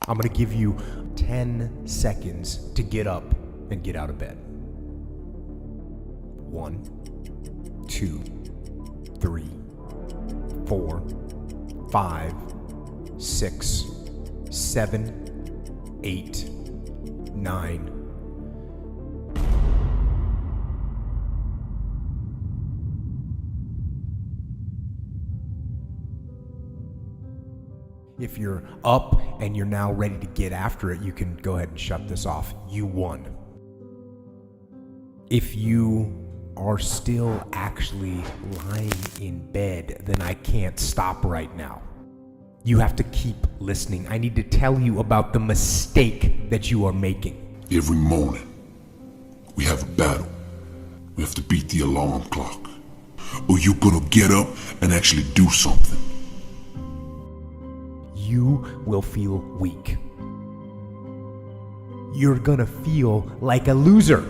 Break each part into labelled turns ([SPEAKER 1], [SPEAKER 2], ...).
[SPEAKER 1] I'm gonna give you 10 seconds to get up and get out of bed. 1, 2, 3, 4, 5, 6, 7, 8, 9. If you're up and you're now ready to get after it, you can go ahead and shut this off. You won. If you are still actually lying in bed, then I can't stop right now. You have to keep listening. I need to tell you about the mistake that you are making.
[SPEAKER 2] Every morning, we have a battle. We have to beat the alarm clock. Or you're gonna get up and actually do something.
[SPEAKER 1] You will feel weak. You're gonna feel like a loser.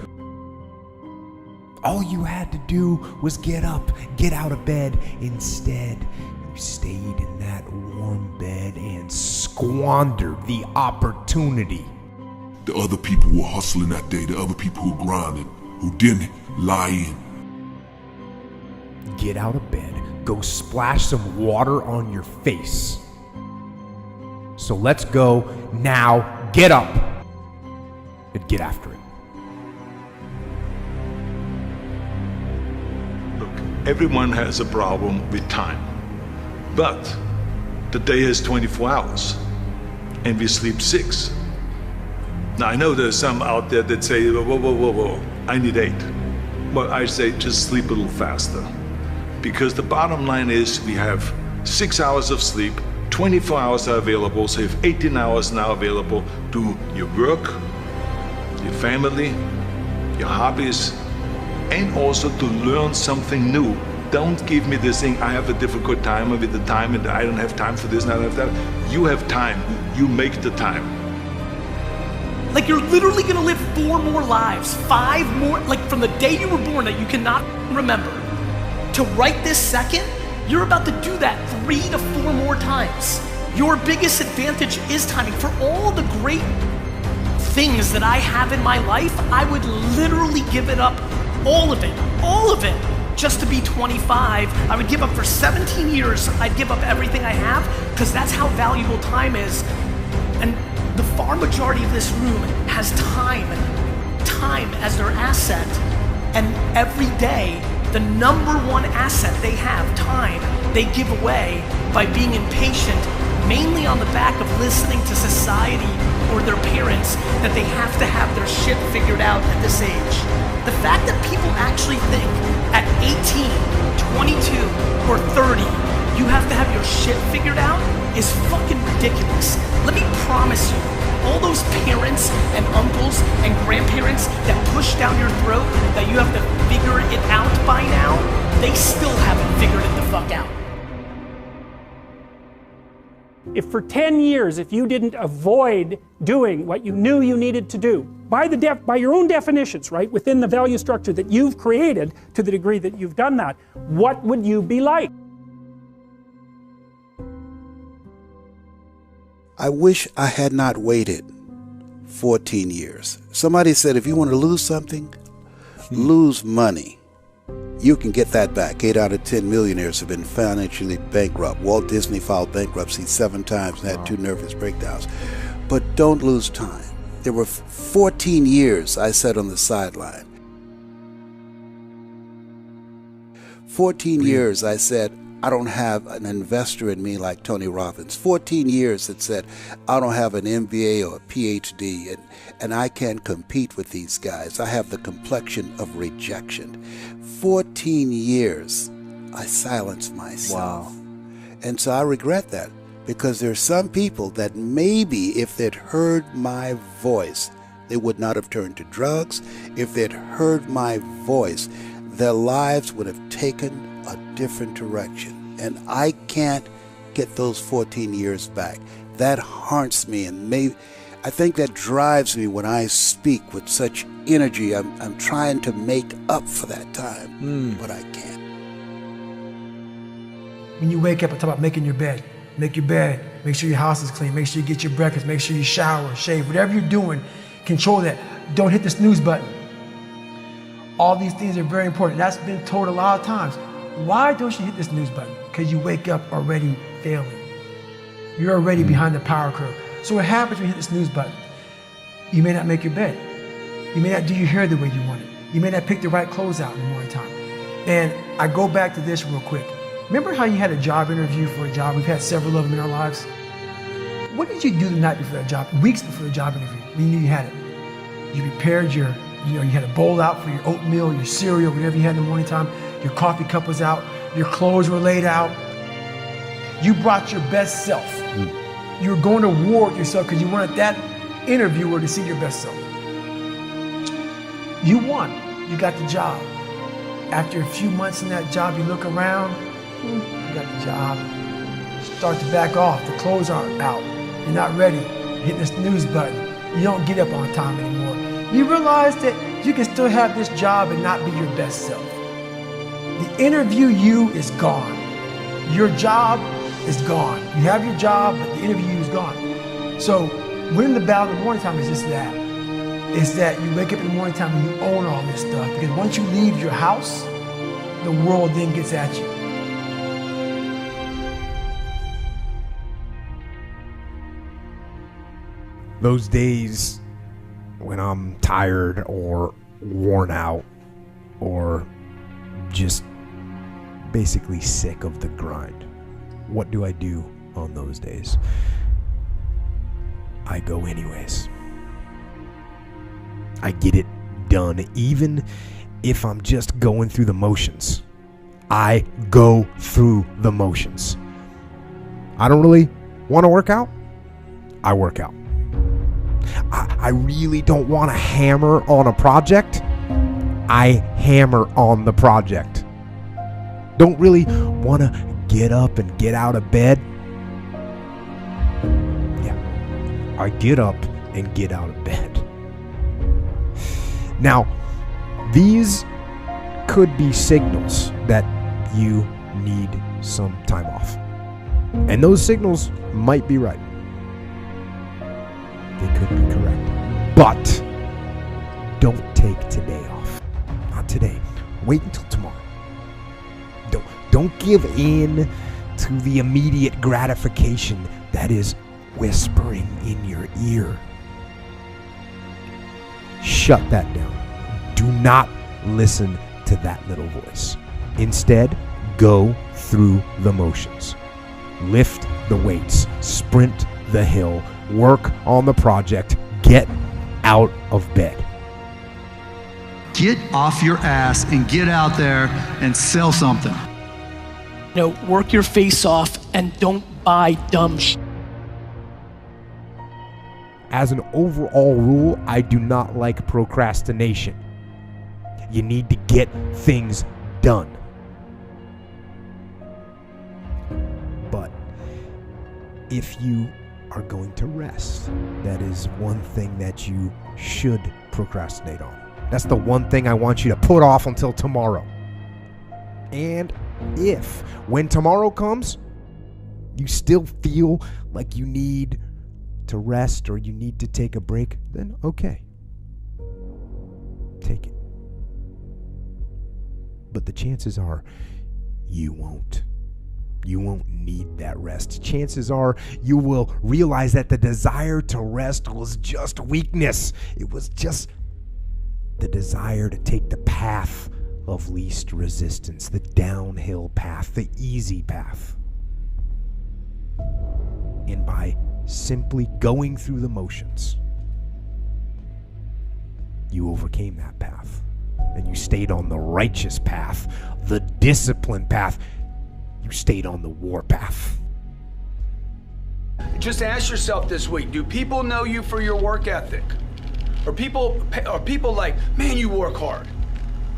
[SPEAKER 1] All you had to do was get up, get out of bed. Instead, you stayed in that warm bed and squandered the opportunity.
[SPEAKER 2] The other people who were hustling that day, the other people who were grinding, who didn't lie in.
[SPEAKER 1] Get out of bed, go splash some water on your face. So let's go now, get up and get after it.
[SPEAKER 3] Look, everyone has a problem with time, but the day has 24 hours and we sleep 6. Now I know there's some out there that say, whoa, I need 8. But I say just sleep a little faster, because the bottom line is we have 6 hours of sleep, 24 hours are available, so you have 18 hours now available to your work, your family, your hobbies, and also to learn something new. Don't give me this thing, I have a difficult time with the time and I don't have time for this and I don't have that. You have time, you make the time.
[SPEAKER 4] Like you're literally gonna live 4 more lives, 5 more, like from the day you were born that you cannot remember, to right this second. You're about to do that 3 to 4 more times. Your biggest advantage is timing. For all the great things that I have in my life, I would literally give it up, all of it, just to be 25. I would give up for 17 years. I'd give up everything I have, because that's how valuable time is. And the far majority of this room has time as their asset. And every day, the #1 asset they have, time, they give away by being impatient, mainly on the back of listening to society or their parents that they have to have their shit figured out at this age. The fact that people actually think at 18, 22, or 30, you have to have your shit figured out is fucking ridiculous. Let me promise you, all those parents and uncles and grandparents that push down your throat that you have to figure it out by now, they still haven't figured it the fuck out.
[SPEAKER 5] If for 10 years, if you didn't avoid doing what you knew you needed to do, by your own definitions, right, within the value structure that you've created to the degree that you've done that, what would you be like?
[SPEAKER 6] I wish I had not waited 14 years. Somebody said if you want to lose something, lose money. You can get that back. 8 out of 10 millionaires have been financially bankrupt. Walt Disney filed bankruptcy 7 times and had 2 nervous breakdowns. But don't lose time. There were 14 years I sat on the sideline. 14 years I said, I don't have an investor in me like Tony Robbins. 14 years that said, I don't have an MBA or a PhD, and I can't compete with these guys. I have the complexion of rejection. 14 years, I silenced myself. Wow. And so I regret that, because there are some people that maybe if they'd heard my voice, they would not have turned to drugs. If they'd heard my voice, their lives would have taken a different direction. And I can't get those 14 years back. That haunts me, and I think that drives me when I speak with such energy. I'm trying to make up for that time, but I can't.
[SPEAKER 7] When you wake up and talk about making your bed, Make your bed, make sure your house is clean, make sure you get your breakfast, make sure you shower, shave, whatever you're doing, control that. Don't hit the snooze button. All these things are very important. That's been told a lot of times. Why don't you hit the snooze button? Because you wake up already failing. You're already behind the power curve. So what happens when you hit the snooze button? You may not make your bed. You may not do your hair the way you want it. You may not pick the right clothes out in the morning time. And I go back to this real quick. Remember how you had a job interview for a job? We've had several of them in our lives. What did you do the night before that job, weeks before the job interview, when you knew you had it? You prepared you had a bowl out for your oatmeal, your cereal, whatever you had in the morning time. Your coffee cup was out. Your clothes were laid out. You brought your best self. You were going to war with yourself because you wanted that interviewer to see your best self. You won. You got the job. After a few months in that job, you look around, you got the job. Start to back off. The clothes aren't out. You're not ready. You hit the snooze button. You don't get up on time anymore. You realize that you can still have this job and not be your best self. The interview you is gone. Your job is gone. You have your job, but the interview is gone. So winning the battle in the morning time is just that. It's that you wake up in the morning time and you own all this stuff. Because once you leave your house, the world then gets at you.
[SPEAKER 1] Those days when I'm tired or worn out or just basically sick of the grind, what do I do on those days? I go anyways. I get it done, even if I'm just going through the motions. I go through the motions. I don't really want to work out. I work out. I really don't want to hammer on a project. I hammer on the project. Don't really want to get up and get out of bed. Yeah, I get up and get out of bed. Now, these could be signals that you need some time off. And those signals might be right. They could be correct. But don't take today off. Not today. Wait until tomorrow. Don't give in to the immediate gratification that is whispering in your ear. Shut that down. Do not listen to that little voice. Instead, go through the motions. Lift the weights, sprint the hill, work on the project, get out of bed.
[SPEAKER 8] Get off your ass and get out there and sell something.
[SPEAKER 4] Work your face off and don't buy dumb shit.
[SPEAKER 1] As an overall rule, I do not like procrastination. You need to get things done. But if you are going to rest, that is one thing that you should procrastinate on. That's the one thing I want you to put off until tomorrow. And if, when tomorrow comes, you still feel like you need to rest or you need to take a break, then okay. Take it. But the chances are you won't. You won't need that rest. Chances are you will realize that the desire to rest was just weakness. It was just the desire to take the path of least resistance, the downhill path, the easy path. And by simply going through the motions, you overcame that path. And you stayed on the righteous path, the disciplined path. You stayed on the war path.
[SPEAKER 9] Just ask yourself this week, do people know you for your work ethic? Are people like, man, you work hard?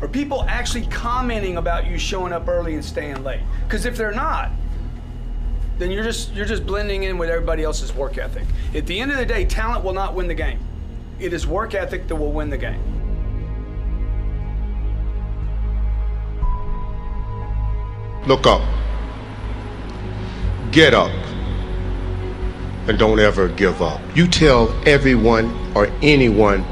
[SPEAKER 9] Are people actually commenting about you showing up early and staying late? Because if they're not, then you're just blending in with everybody else's work ethic. At the end of the day, talent will not win the game. It is work ethic that will win the game.
[SPEAKER 10] Look up. Get up. and don't ever give up. You tell everyone or anyone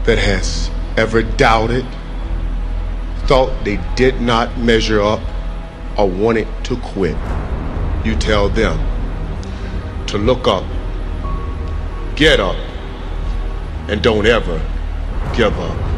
[SPEAKER 10] that has ever doubted, thought they did not measure up, or wanted to quit, you tell them to look up, get up, and don't ever give up.